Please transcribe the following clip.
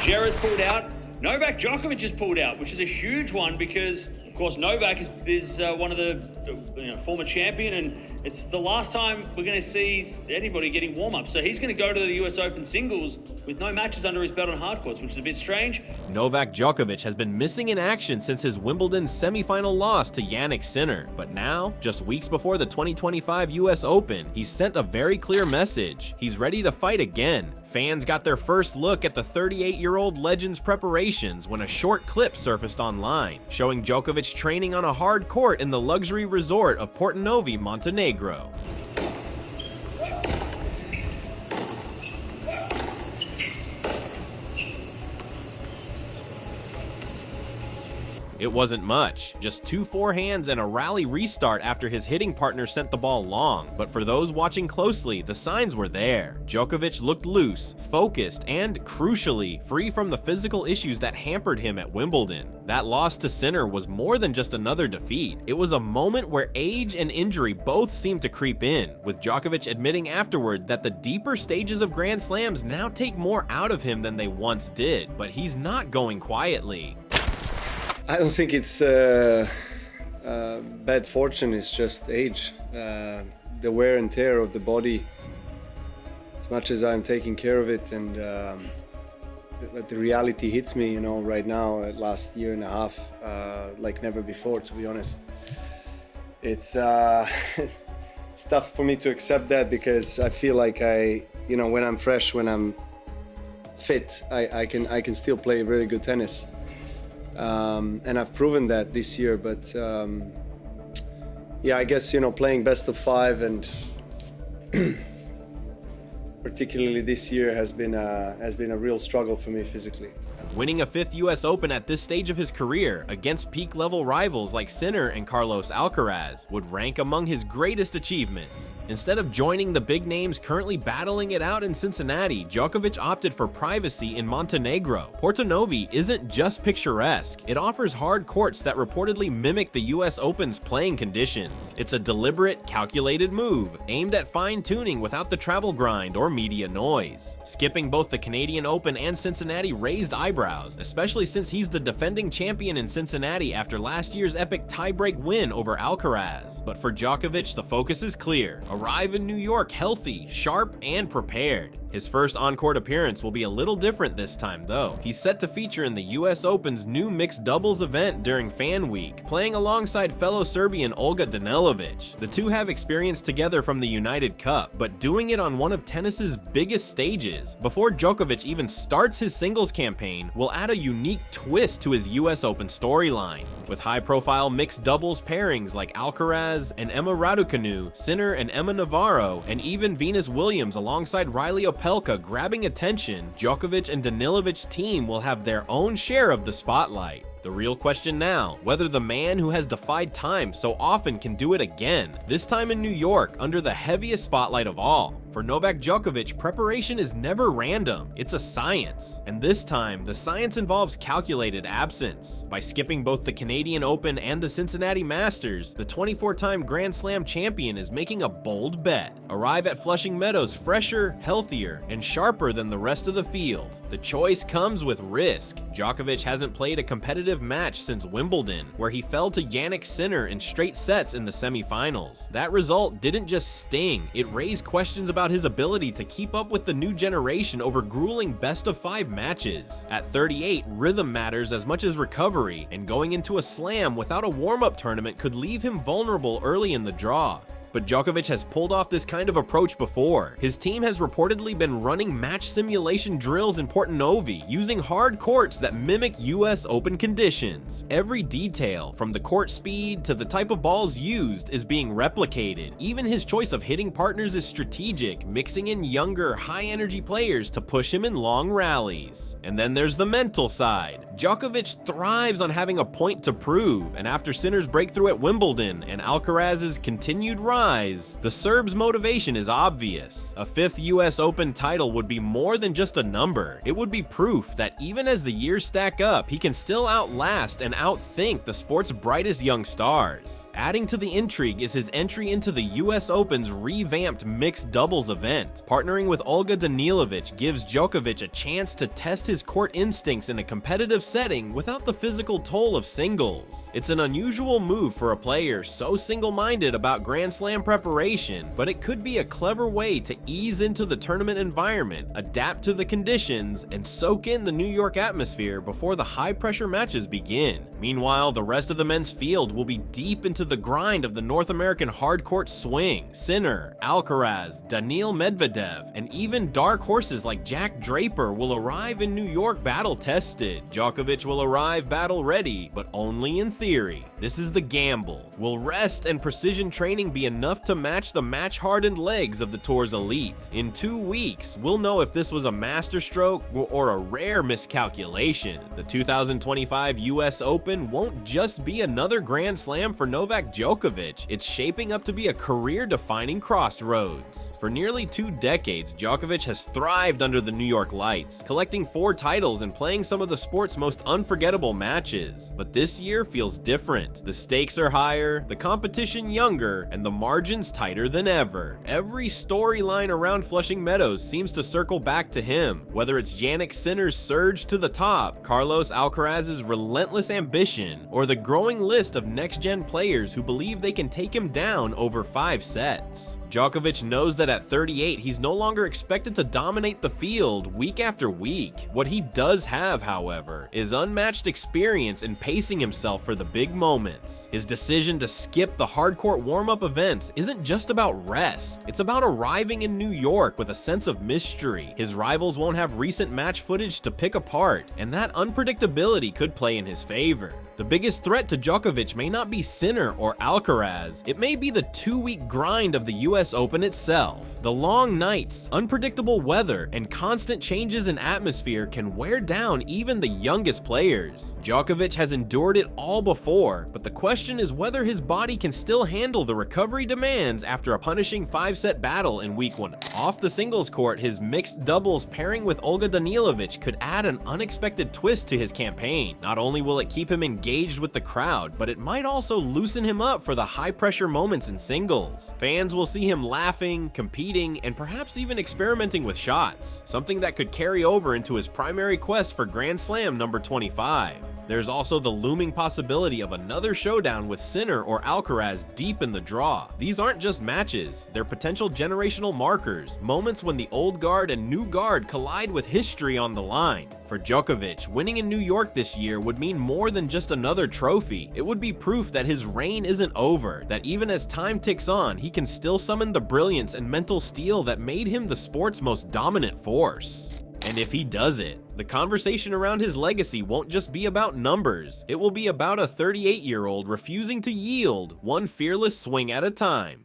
Teixeira's pulled out. Novak Djokovic has pulled out, which is a huge one because, of course, Novak is one of the former champion, and it's the last time we're going to see anybody getting warm-ups. So he's going to go to the US Open singles with no matches under his belt on hard courts, which is a bit strange. Novak Djokovic has been missing in action since his Wimbledon semifinal loss to Jannik Sinner. But now, just weeks before the 2025 US Open, he's sent a very clear message. He's ready to fight again. Fans got their first look at the 38-year-old legend's preparations when a short clip surfaced online, showing Djokovic training on a hard court in the luxury resort of Portinovi, Montenegro. It wasn't much, just 2 forehands and a rally restart after his hitting partner sent the ball long, but for those watching closely, the signs were there. Djokovic looked loose, focused, and, crucially, free from the physical issues that hampered him at Wimbledon. That loss to Sinner was more than just another defeat. It was a moment where age and injury both seemed to creep in, with Djokovic admitting afterward that the deeper stages of Grand Slams now take more out of him than they once did, but he's not going quietly. I don't think it's bad fortune, it's just age. The wear and tear of the body, as much as I'm taking care of it, and the reality hits me, right now, last year and a half, like never before, to be honest. It's it's tough for me to accept that because I feel like when I'm fresh, when I'm fit, I can still play really good tennis. And I've proven that this year, but I guess playing best of 5 and particularly this year has been a real struggle for me physically. Winning a 5th US Open at this stage of his career against peak-level rivals like Sinner and Carlos Alcaraz would rank among his greatest achievements. Instead of joining the big names currently battling it out in Cincinnati, Djokovic opted for privacy in Montenegro. Portinovi isn't just picturesque, it offers hard courts that reportedly mimic the US Open's playing conditions. It's a deliberate, calculated move, aimed at fine-tuning without the travel grind or media noise. Skipping both the Canadian Open and Cincinnati raised eyebrows, especially since he's the defending champion in Cincinnati after last year's epic tiebreak win over Alcaraz. But for Djokovic, the focus is clear. Arrive in New York healthy, sharp, and prepared. His first on-court appearance will be a little different this time, though. He's set to feature in the US Open's new mixed doubles event during Fan Week, playing alongside fellow Serbian Olga Danilovic. The two have experience together from the United Cup, but doing it on one of tennis's biggest stages. Before Djokovic even starts his singles campaign, will add a unique twist to his US Open storyline, with high-profile mixed doubles pairings like Alcaraz and Emma Raducanu, Sinner and Emma Navarro, and even Venus Williams alongside Riley Opelka grabbing attention. Djokovic and Danilovic's team will have their own share of the spotlight. The real question now, whether the man who has defied time so often can do it again, this time in New York under the heaviest spotlight of all. For Novak Djokovic, preparation is never random, it's a science. And this time, the science involves calculated absence. By skipping both the Canadian Open and the Cincinnati Masters, the 24-time Grand Slam champion is making a bold bet. Arrive at Flushing Meadows fresher, healthier, and sharper than the rest of the field. The choice comes with risk. Djokovic hasn't played a competitive match since Wimbledon, where he fell to Jannik Sinner in straight sets in the semifinals. That result didn't just sting, it raised questions about his ability to keep up with the new generation over grueling best-of-5 matches. At 38, rhythm matters as much as recovery, and going into a slam without a warm-up tournament could leave him vulnerable early in the draw. But Djokovic has pulled off this kind of approach before. His team has reportedly been running match simulation drills in Portinovi, using hard courts that mimic US Open conditions. Every detail, from the court speed to the type of balls used, is being replicated. Even his choice of hitting partners is strategic, mixing in younger, high-energy players to push him in long rallies. And then there's the mental side. Djokovic thrives on having a point to prove, and after Sinner's breakthrough at Wimbledon and Alcaraz's continued run rise, the Serb's motivation is obvious. A 5th US Open title would be more than just a number. It would be proof that even as the years stack up, he can still outlast and outthink the sport's brightest young stars. Adding to the intrigue is his entry into the US Open's revamped mixed doubles event. Partnering with Olga Danilovic gives Djokovic a chance to test his court instincts in a competitive setting without the physical toll of singles. It's an unusual move for a player so single-minded about Grand Slam preparation, but it could be a clever way to ease into the tournament environment, adapt to the conditions, and soak in the New York atmosphere before the high-pressure matches begin. Meanwhile, the rest of the men's field will be deep into the grind of the North American hardcourt swing. Sinner, Alcaraz, Daniil Medvedev, and even dark horses like Jack Draper will arrive in New York battle-tested. Djokovic will arrive battle-ready, but only in theory. This is the gamble. Will rest and precision training be enough to match the match-hardened legs of the tour's elite? In 2 weeks, we'll know if this was a masterstroke or a rare miscalculation. The 2025 US Open won't just be another Grand Slam for Novak Djokovic, it's shaping up to be a career-defining crossroads. For nearly 2 decades, Djokovic has thrived under the New York lights, collecting 4 titles and playing some of the sport's most unforgettable matches. But this year feels different. The stakes are higher, the competition younger, and the margins tighter than ever. Every storyline around Flushing Meadows seems to circle back to him, whether it's Jannik Sinner's surge to the top, Carlos Alcaraz's relentless ambition, or the growing list of next-gen players who believe they can take him down over 5 sets. Djokovic knows that at 38, he's no longer expected to dominate the field week after week. What he does have, however, is unmatched experience in pacing himself for the big moments. His decision to skip the hardcourt warm-up events isn't just about rest. It's about arriving in New York with a sense of mystery. His rivals won't have recent match footage to pick apart, and that unpredictability could play in his favor. The biggest threat to Djokovic may not be Sinner or Alcaraz. It may be the 2-week grind of the US Open itself. The long nights, unpredictable weather, and constant changes in atmosphere can wear down even the youngest players. Djokovic has endured it all before, but the question is whether his body can still handle the recovery demands after a punishing 5-set battle in week 1. Off the singles court, his mixed doubles pairing with Olga Danilovic could add an unexpected twist to his campaign. Not only will it keep him engaged with the crowd, but it might also loosen him up for the high-pressure moments in singles. Fans will see him laughing, competing, and perhaps even experimenting with shots, something that could carry over into his primary quest for Grand Slam number 25. There's also the looming possibility of another showdown with Sinner or Alcaraz deep in the draw. These aren't just matches, they're potential generational markers, moments when the old guard and new guard collide with history on the line. For Djokovic, winning in New York this year would mean more than just another trophy. It would be proof that his reign isn't over, that even as time ticks on, he can still summon the brilliance and mental steel that made him the sport's most dominant force. And if he does it, the conversation around his legacy won't just be about numbers. It will be about a 38-year-old refusing to yield, one fearless swing at a time.